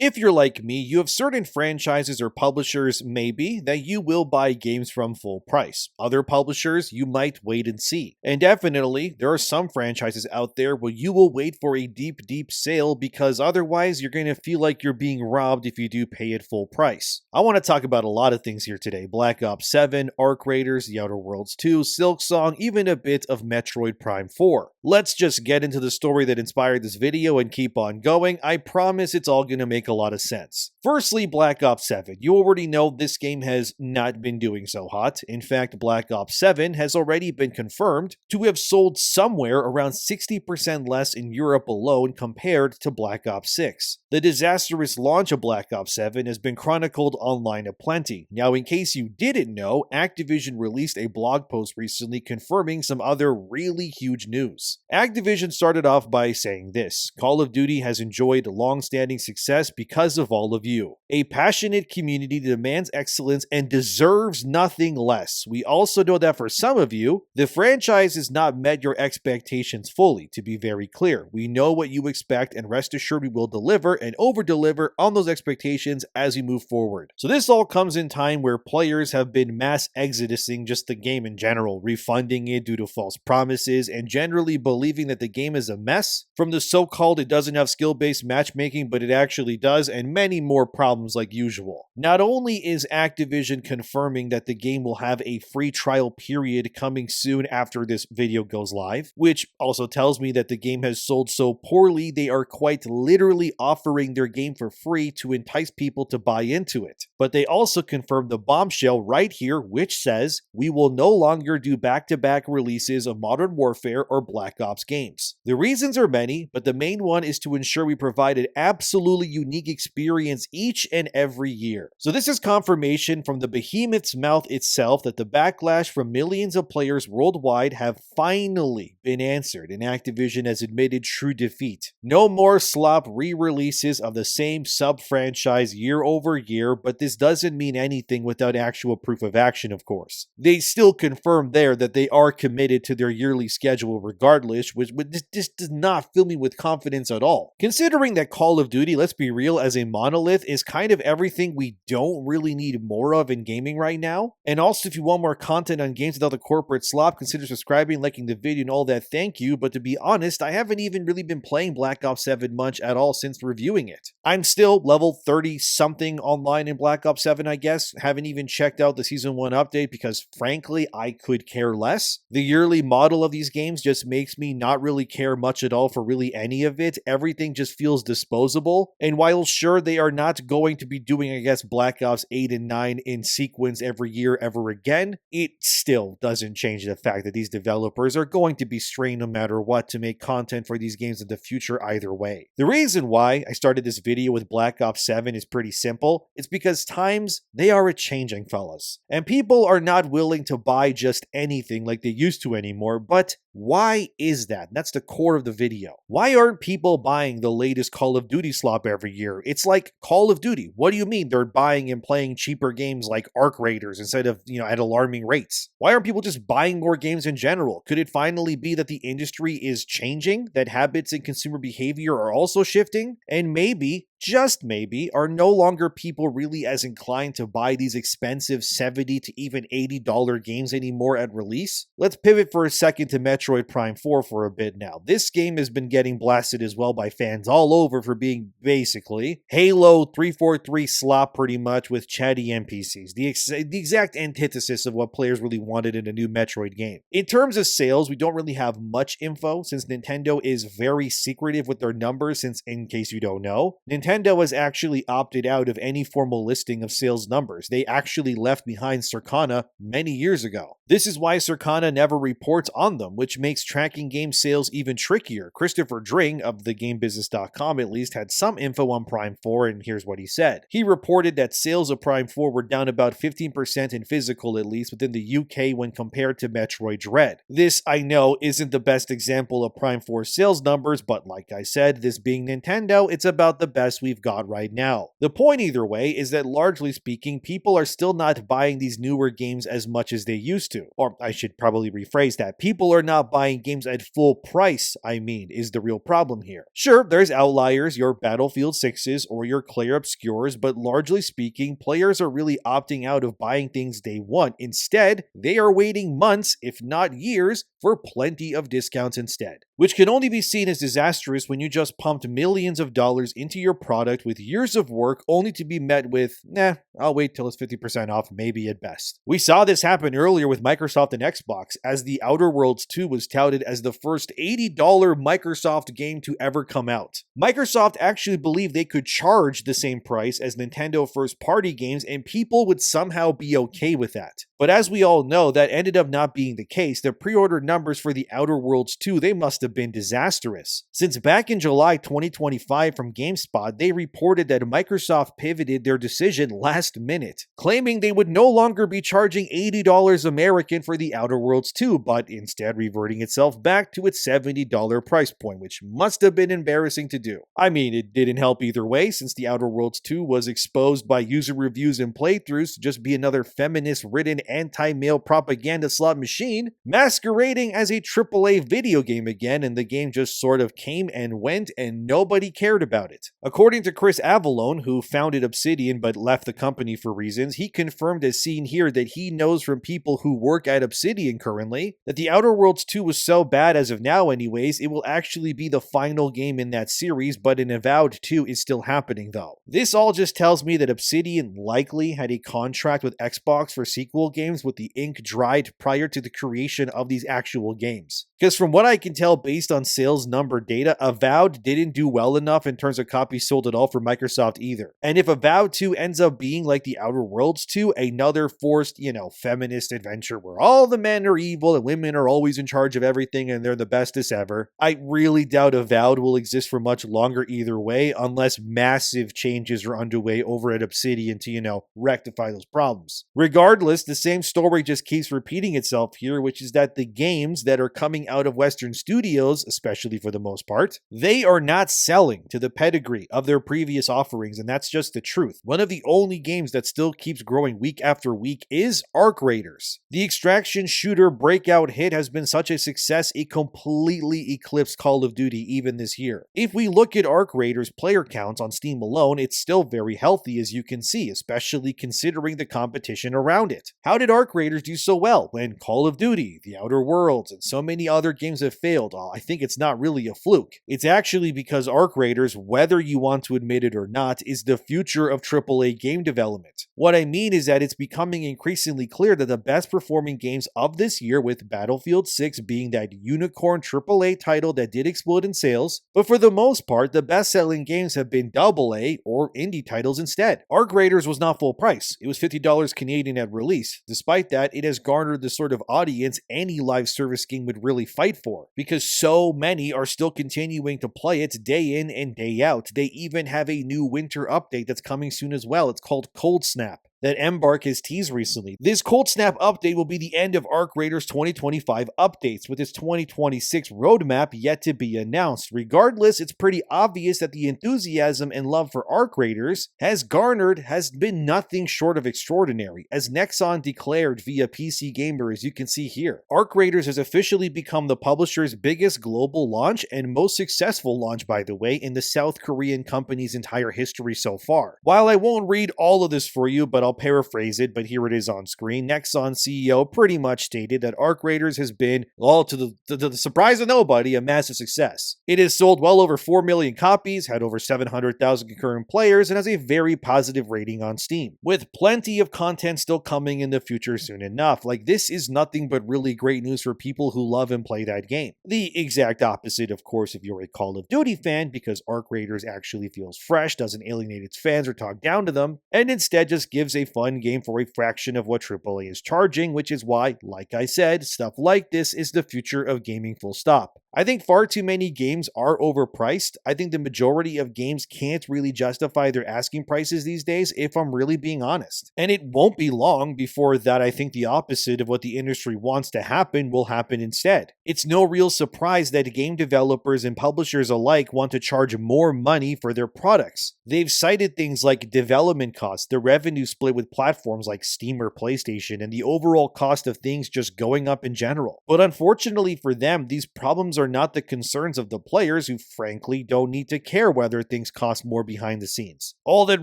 If you're like me, you have certain franchises or publishers, maybe, that you will buy games from full price. Other publishers, you might wait and see. And definitely, there are some franchises out there where you will wait for a deep sale because otherwise you're going to feel like you're being robbed if you do pay it full price. I want to talk about a lot of things here today. Black Ops 7, Arc Raiders, The Outer Worlds 2, Silksong, even a bit of Metroid Prime 4. Let's just get into the story that inspired this video and keep on going. I promise it's all going to make a lot of sense. Firstly, Black Ops 7. You already know this game has not been doing so hot. In fact, Black Ops 7 has already been confirmed to have sold somewhere around 60% less in Europe alone compared to Black Ops 6. The disastrous launch of Black Ops 7 has been chronicled online aplenty. Now, in case you didn't know, Activision released a blog post recently confirming some other really huge news. Activision started off by saying this: Call of Duty has enjoyed long-standing success because of all of you. A passionate community demands excellence and deserves nothing less. We also know that for some of you, the franchise has not met your expectations fully. To be very clear, we know what you expect, and rest assured we will deliver and over-deliver on those expectations as we move forward. So this all comes in time where players have been mass exodusing just the game in general, refunding it due to false promises, and generally believing that the game is a mess, from the so-called it doesn't have skill-based matchmaking but it actually does, and many more problems like usual. Not only is Activision confirming that the game will have a free trial period coming soon after this video goes live, which also tells me that the game has sold so poorly they are quite literally offering their game for free to entice people to buy into it. But they also confirmed the bombshell right here, which says, we will no longer do back-to-back releases of Modern Warfare or Black Ops games. The reasons are many, but the main one is to ensure we provide an absolutely unique experience each and every year. So this is confirmation from the behemoth's mouth itself that the backlash from millions of players worldwide have finally been answered, and Activision has admitted true defeat. No more slop re-releases of the same sub-franchise year over year, but this doesn't mean anything without actual proof of action, of course. They still confirm there that they are committed to their yearly schedule regardless, which this does not fill me with confidence at all. Considering that Call of Duty, let's be real, as a monolith is kind of everything we don't really need more of in gaming right now. And also, if you want more content on games without the corporate slop, consider subscribing, liking the video and all that, thank you. But to be honest, I haven't even really been playing Black Ops 7 much at all since reviewing it. I'm still level 30 something online in Black Ops 7, I guess. Haven't even checked out the Season 1 update because frankly, I could care less. The yearly model of these games just makes me not really care much at all for really any of it. Everything just feels disposable. And while sure they are not going to be doing, I guess, Black Ops 8 and 9 in sequence every year ever again, it still doesn't change the fact that these developers are going to be strained no matter what to make content for these games in the future either way. The reason why I started this video with Black Ops 7 is pretty simple. It's because times, they are a-changing, fellas. And people are not willing to buy just anything like they used to anymore, but why is that? That's the core of the video. Why aren't people buying the latest Call of Duty slop every year? It's like Call of Duty. What do you mean they're buying and playing cheaper games like Arc Raiders instead of, at alarming rates? Why aren't people just buying more games in general? Could it finally be that the industry is changing, that habits and consumer behavior are also shifting, and maybe, just maybe, are no longer people really as inclined to buy these expensive $70 to even $80 games anymore at release? Let's pivot for a second to Metroid Prime 4 for a bit now. This game has been getting blasted as well by fans all over for being basically Halo 343 slop pretty much with chatty NPCs, the exact antithesis of what players really wanted in a new Metroid game. In terms of sales, we don't really have much info since Nintendo is very secretive with their numbers since, in case you don't know, Nintendo has actually opted out of any formal listing of sales numbers. They actually left behind Circana many years ago. This is why Circana never reports on them, which makes tracking game sales even trickier. Christopher Dring of thegamebusiness.com at least had some info on Prime 4, and here's what he said. He reported that sales of Prime 4 were down about 15% in physical, at least within the UK when compared to Metroid Dread. This, I know, isn't the best example of Prime 4 sales numbers, but like I said, this being Nintendo, it's about the best success we've got right now. The point either way is that largely speaking, people are still not buying these newer games as much as they used to. Or I should probably rephrase that. People are not buying games at full price, is the real problem here. Sure, there's outliers, your Battlefield 6s or your Claire Obscures, but largely speaking, players are really opting out of buying things they want. Instead, they are waiting months, if not years, for plenty of discounts instead. Which can only be seen as disastrous when you just pumped millions of dollars into your product with years of work only to be met with, nah, I'll wait till it's 50% off, maybe at best. We saw this happen earlier with Microsoft and Xbox, as The Outer Worlds 2 was touted as the first $80 Microsoft game to ever come out. Microsoft actually believed they could charge the same price as Nintendo first-party games and people would somehow be okay with that. But as we all know, that ended up not being the case. The pre-order numbers for The Outer Worlds 2, they must have been disastrous. Since back in July 2025 from GameSpot, they reported that Microsoft pivoted their decision last minute, claiming they would no longer be charging $80 American for The Outer Worlds 2, but instead reverting itself back to its $70 price point, which must have been embarrassing to do. It didn't help either way, since The Outer Worlds 2 was exposed by user reviews and playthroughs to just be another feminist-ridden anti-male propaganda slot machine, masquerading as a AAA video game again, and the game just sort of came and went and nobody cared about it. According to Chris Avallone, who founded Obsidian but left the company for reasons, he confirmed as seen here that he knows from people who work at Obsidian currently that The Outer Worlds 2 was so bad as of now anyways, it will actually be the final game in that series, but an Avowed 2 is still happening though. This all just tells me that Obsidian likely had a contract with Xbox for sequel games with the ink dried prior to the creation of these actual games. Because from what I can tell based on sales number data, Avowed didn't do well enough in terms of copies sold at all for Microsoft either. And if Avowed 2 ends up being like The Outer Worlds 2, another forced, feminist adventure where all the men are evil and women are always in charge of everything and they're the bestest ever, I really doubt Avowed will exist for much longer either way unless massive changes are underway over at Obsidian to, rectify those problems. Regardless, the same story just keeps repeating itself here, which is that the games that are coming out of Western studios, especially for the most part, they are not selling to the pedigree of their previous offerings, and that's just the truth. One of the only games that still keeps growing week after week is Arc Raiders. The extraction shooter breakout hit has been such a success, it completely eclipsed Call of Duty even this year. If we look at Arc Raiders player counts on Steam alone, it's still very healthy as you can see, especially considering the competition around it. How did Arc Raiders do so well when Call of Duty, The Outer Worlds, and so many other games have failed? I think it's not really a fluke. It's actually because Arc Raiders, whether you want to admit it or not, is the future of AAA game development. What I mean is that it's becoming increasingly clear that the best performing games of this year, with Battlefield 6 being that unicorn AAA title that did explode in sales, but for the most part, the best-selling games have been AA or indie titles instead. Arc Raiders was not full price. It was $50 Canadian at release. Despite that, it has garnered the sort of audience any live service game would really fight for, because so many are still continuing to play it day in and day out. They even have a new winter update that's coming soon as well. It's called Cold Snap, that Embark has teased recently. This Cold Snap update will be the end of Arc Raiders 2025 updates, with its 2026 roadmap yet to be announced. Regardless, it's pretty obvious that the enthusiasm and love for Arc Raiders has been nothing short of extraordinary, as Nexon declared via PC Gamer, as you can see here. Arc Raiders has officially become the publisher's biggest global launch and most successful launch, by the way, in the South Korean company's entire history so far. While I won't read all of this for you, but I'll paraphrase it, but here it is on screen. Nexon CEO pretty much stated that Arc Raiders has been, all to the surprise of nobody, a massive success. It has sold well over 4 million copies, had over 700,000 concurrent players, and has a very positive rating on Steam, with plenty of content still coming in the future soon enough. This is nothing but really great news for people who love and play that game. The exact opposite, of course, if you're a Call of Duty fan, because Arc Raiders actually feels fresh, doesn't alienate its fans or talk down to them, and instead just gives a fun game for a fraction of what AAA is charging, which is why, like I said, stuff like this is the future of gaming full stop. I think far too many games are overpriced. I think the majority of games can't really justify their asking prices these days, if I'm really being honest. And it won't be long before that I think the opposite of what the industry wants to happen will happen instead. It's no real surprise that game developers and publishers alike want to charge more money for their products. They've cited things like development costs, the revenue split with platforms like Steam or PlayStation, and the overall cost of things just going up in general. But unfortunately for them, these problems are not the concerns of the players, who frankly don't need to care whether things cost more behind the scenes. All that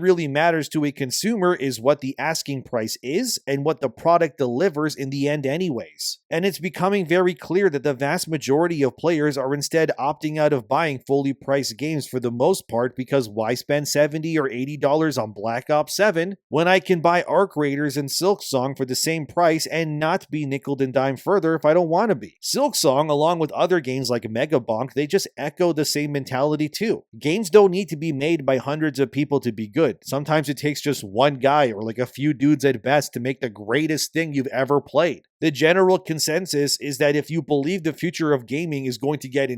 really matters to a consumer is what the asking price is and what the product delivers in the end anyways. And it's becoming very clear that the vast majority of players are instead opting out of buying fully priced games for the most part, because why spend $70 or $80 on Black Ops 7 when I can buy Arc Raiders and Silksong for the same price and not be nickel and dime further if I don't want to be? Silksong, along with other games like Megabonk, they just echo the same mentality too. Games don't need to be made by hundreds of people to be good. Sometimes it takes just one guy or like a few dudes at best to make the greatest thing you've ever played. The general consensus is that if you believe the future of gaming is going to get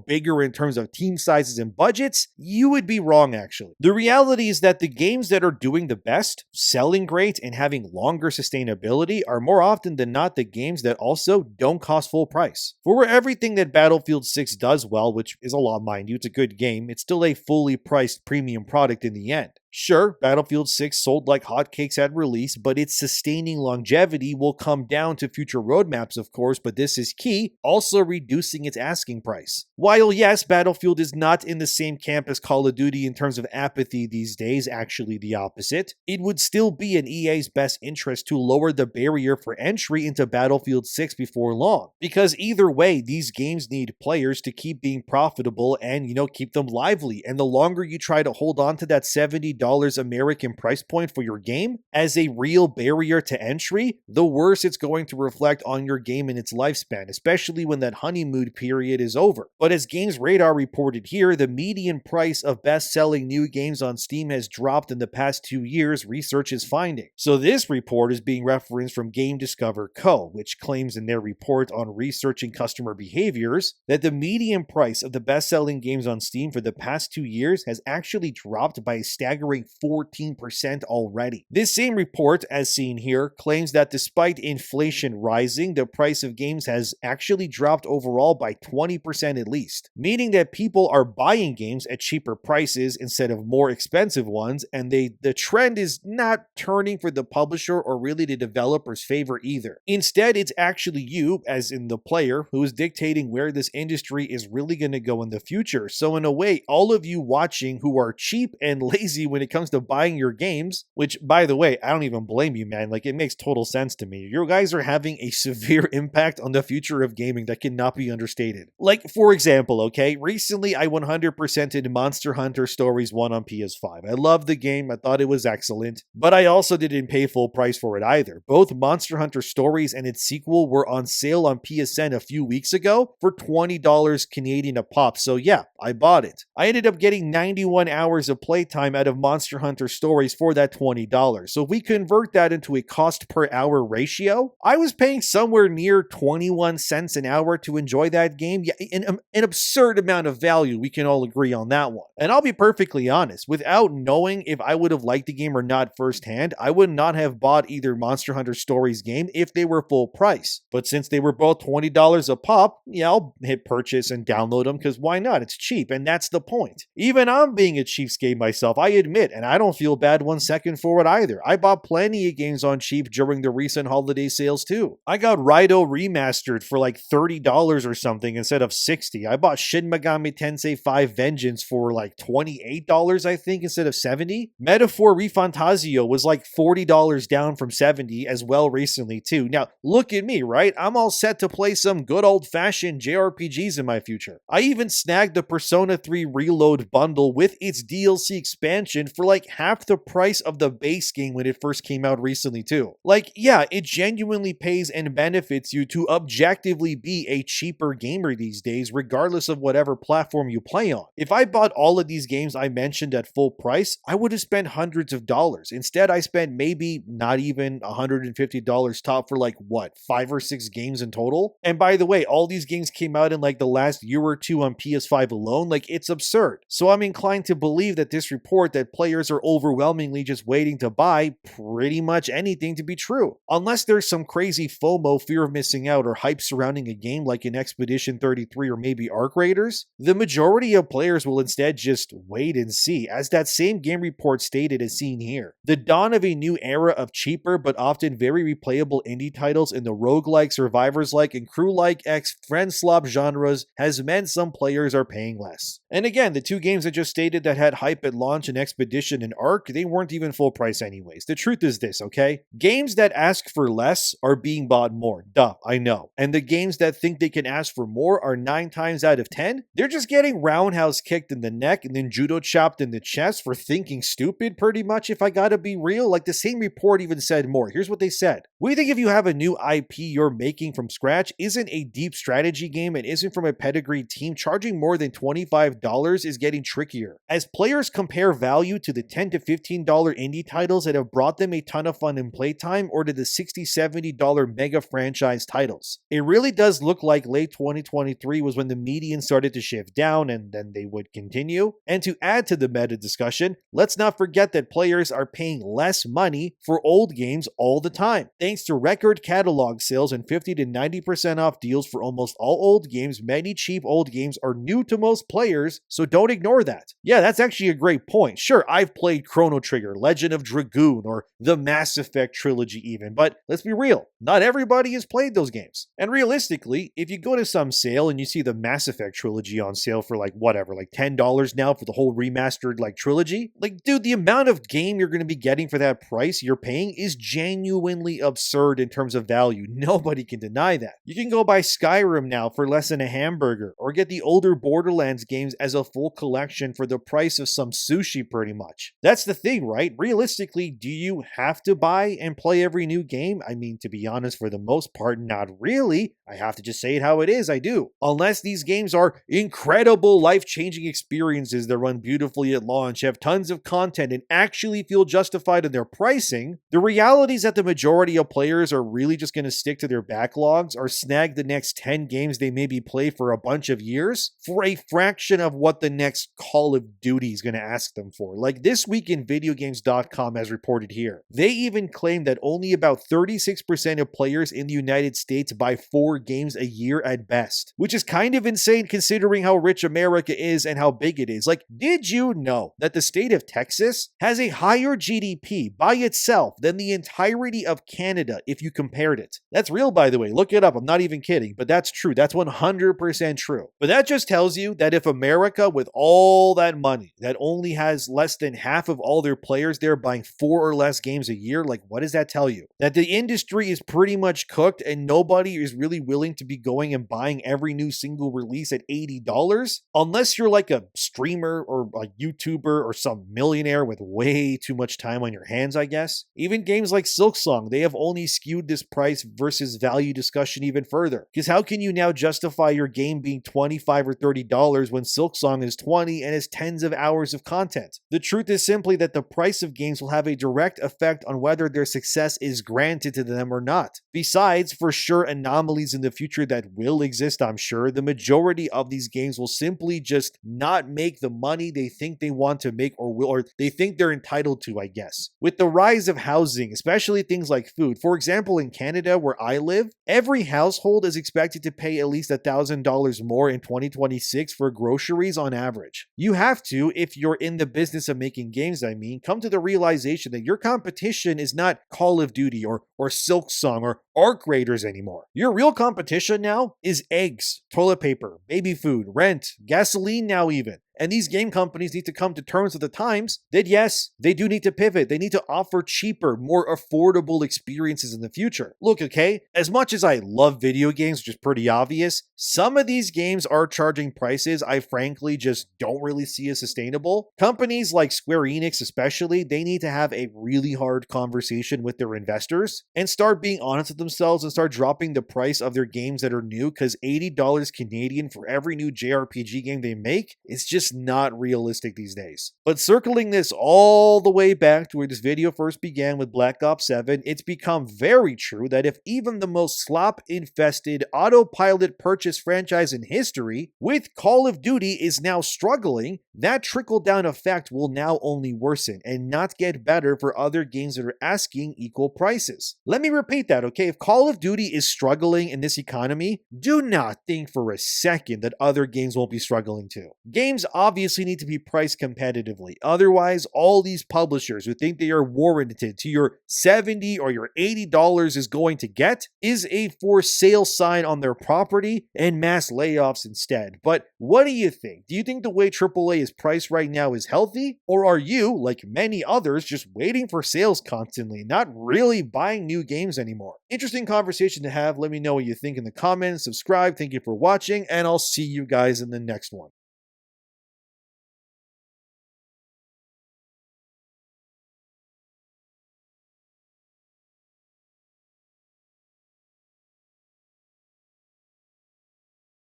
bigger in terms of team sizes and budgets, you would be wrong actually. The reality is that the games that are doing the best, selling great, and having longer sustainability are more often than not the games that also don't cost full price. For everything that Battlefield 6 does well, which is a lot mind you, it's a good game, it's still a fully priced premium product in the end. Sure, Battlefield 6 sold like hotcakes at release, but its sustaining longevity will come down to future roadmaps, of course, but this is key, also reducing its asking price. While yes, Battlefield is not in the same camp as Call of Duty in terms of apathy these days, actually the opposite, it would still be in EA's best interest to lower the barrier for entry into Battlefield 6 before long, because either way, these games need players to keep being profitable and, keep them lively, and the longer you try to hold on to that $70 American price point for your game as a real barrier to entry, the worse it's going to reflect on your game in its lifespan, especially when that honeymoon period is over. But as Games Radar reported here, the median price of best-selling new games on Steam has dropped in the past 2 years, research is finding. So this report is being referenced from Game Discover Co., which claims in their report on researching customer behaviors that the median price of the best-selling games on Steam for the past 2 years has actually dropped by a staggering 14% already. This same report, as seen here, claims that despite inflation rising, the price of games has actually dropped overall by 20% at least, meaning that people are buying games at cheaper prices instead of more expensive ones, and the trend is not turning for the publisher or really the developer's favor either. Instead, it's actually you, as in the player, who is dictating where this industry is really going to go in the future. So in a way, all of you watching who are cheap and lazy when it comes to buying your games, which by the way, I don't even blame you, man. Like, it makes total sense to me. You guys are having a severe impact on the future of gaming that cannot be understated. Like, for example, okay, recently I 100%ed Monster Hunter Stories 1 on PS5. I loved the game, I thought it was excellent, but I also didn't pay full price for it either. Both Monster Hunter Stories and its sequel were on sale on PSN a few weeks ago for $20 Canadian a pop, so yeah, I bought it. I ended up getting 91 hours of playtime out of Monster Hunter Stories for that $20. So if we convert that into a cost per hour ratio, I was paying somewhere near 21 cents an hour to enjoy that game. Yeah, an absurd amount of value, we can all agree on that one. And I'll be perfectly honest, without knowing if I would have liked the game or not firsthand, I would not have bought either Monster Hunter Stories game if they were full price. But since they were both $20 a pop, yeah, I'll hit purchase and download them, because why not? It's cheap, and that's the point. Even I'm being a cheapskate myself, I admit, and I don't feel bad 1 second for it either. I bought plenty of games on cheap during the recent holiday sales too. I got Raiden Remastered for like $30 or something instead of $60. I bought Shin Megami Tensei 5 Vengeance for like $28 I think instead of $70. Metaphor Refantasio was like $40 down from $70 as well recently too. Now look at me, right? I'm all set to play some good old-fashioned JRPGs in my future. I even snagged the Persona 3 Reload bundle with its DLC expansion for like half the price of the base game when it first came out recently too. Like, yeah, it genuinely pays and benefits you to objectively be a cheaper gamer these days, regardless of whatever platform you play on. If I bought all of these games I mentioned at full price, I would have spent hundreds of dollars. Instead, I spent maybe not even $150 top for like what, 5 or 6 games in total? And by the way, all these games came out in like the last year or two on PS5 alone. Like, it's absurd. So I'm inclined to believe that this report that players are overwhelmingly just waiting to buy pretty much anything to be true. Unless there's some crazy FOMO, fear of missing out, or hype surrounding a game like in Expedition 33 or maybe Arc Raiders, the majority of players will instead just wait and see, as that same game report stated as seen here. The dawn of a new era of cheaper but often very replayable indie titles in the roguelike, survivors-like, and crew-like X friend slop genres has meant some players are paying less. And again, the two games I just stated that had hype at launch in Expedition and Arc, they weren't even full price anyways. The truth is this, okay? Games that ask for less are being bought more. Duh, I know. And the games that think they can ask for more are 9 times out of 10. They're just getting roundhouse kicked in the neck and then judo chopped in the chest for thinking stupid, pretty much, if I gotta be real. Like, the same report even said more. Here's what they said. We think if you have a new IP you're making from scratch, isn't a deep strategy game, and isn't from a pedigree team, charging more than $25 is getting trickier. As players compare value to the $10 to $15 indie titles that have brought them a ton of fun in playtime, or to the $60, $70 mega franchise titles. It really does look like late 2023 was when the median started to shift down, and then they would continue. And to add to the meta discussion, let's not forget that players are paying less money for old games all the time. Thanks to record catalog sales and 50 to 90% off deals for almost all old games, many cheap old games are new to most players, so don't ignore that. Yeah, that's actually a great point. Sure, I've played Chrono Trigger, Legend of Dragoon, or the Mass Effect trilogy even, but let's be real, not everybody has played those games. And realistically, if you go to some sale and you see the Mass Effect trilogy on sale for like whatever, like $10 now for the whole remastered like trilogy, like dude, the amount of game you're going to be getting for that price you're paying is genuinely absurd in terms of value. Nobody can deny that. You can go buy Skyrim now for less than a hamburger, or get the older Borderlands games as a full collection for the price of some sushi pretty much. That's the thing, right? Realistically, do you have to buy and play every new game? I mean, to be honest, for the most part, not really. I have to just say it how it is, I do. Unless these games are incredible, life-changing experiences that run beautifully at launch, have tons of content, and actually feel justified in their pricing, the reality is that the majority of players are really just going to stick to their backlogs or snag the next 10 games they maybe play for a bunch of years for a fraction of what the next Call of Duty is going to ask them for. Like This Week in Videogames.com has reported here. They even claim that only about 36% of players in the United States buy 4 games a year at best, which is kind of insane considering how rich America is and how big it is. Like, did you know that the state of Texas has a higher GDP by itself than the entirety of Canada if you compared it? That's real, by the way. Look it up. I'm not even kidding, but that's true. That's 100% true. But that just tells you that if America, with all that money, that only has less than half of all their players there buying 4 or less games a year, like, what does that tell you? That the industry is pretty much cooked and nobody is really willing to be going and buying every new single release at $80? Unless you're like a streamer or a YouTuber or some millionaire with way too much time on your hands, I guess. Even games like Silksong, they have only skewed this price versus value discussion even further. Because how can you now justify your game being $25 or $30 when Silksong is $20 and has tens of hours of content? The truth is simply that the price of games will have a direct effect on whether their success is granted to them or not. Besides, for sure, anomalies in the future that will exist, I'm sure, the majority of these games will simply just not make the money they think they want to make or they think they're entitled to, I guess. With the rise of housing, especially things like food, for example, in Canada where I live, every household is expected to pay at least $1,000 more in 2026 for groceries on average. You have to, if you're in the business of making games, come to the realization that your competition is not Call of Duty or or Silksong or Arc Raiders anymore. Your real competition now is eggs, toilet paper, baby food, rent, gasoline now even. And these game companies need to come to terms with the times that yes, they do need to pivot. They need to offer cheaper, more affordable experiences in the future. Look, okay, as much as I love video games, which is pretty obvious, some of these games are charging prices I frankly just don't really see as sustainable. Companies like Square Enix especially, they need to have a really hard conversation with their investors and start being honest with themselves and start dropping the price of their games that are new, because $80 Canadian for every new JRPG game they make is just not realistic these days. But circling this all the way back to where this video first began with Black Ops 7, it's become very true that if even the most slop-infested autopilot purchase franchise in history with Call of Duty is now struggling, that trickle-down effect will now only worsen and not get better for other games that are asking equal prices. Let me repeat that, okay? If Call of Duty is struggling in this economy, do not think for a second that other games won't be struggling too. Games obviously need to be priced competitively. Otherwise, all these publishers who think they are warranted to your $70 or your $80 is going to get is a for sale sign on their property and mass layoffs instead. But what do you think? Do you think the way AAA is priced right now is healthy? Or are you, like many others, just waiting for sales constantly, not really buying new games anymore? Interesting conversation to have. Let me know what you think in the comments. Subscribe. Thank you for watching, and I'll see you guys in the next one.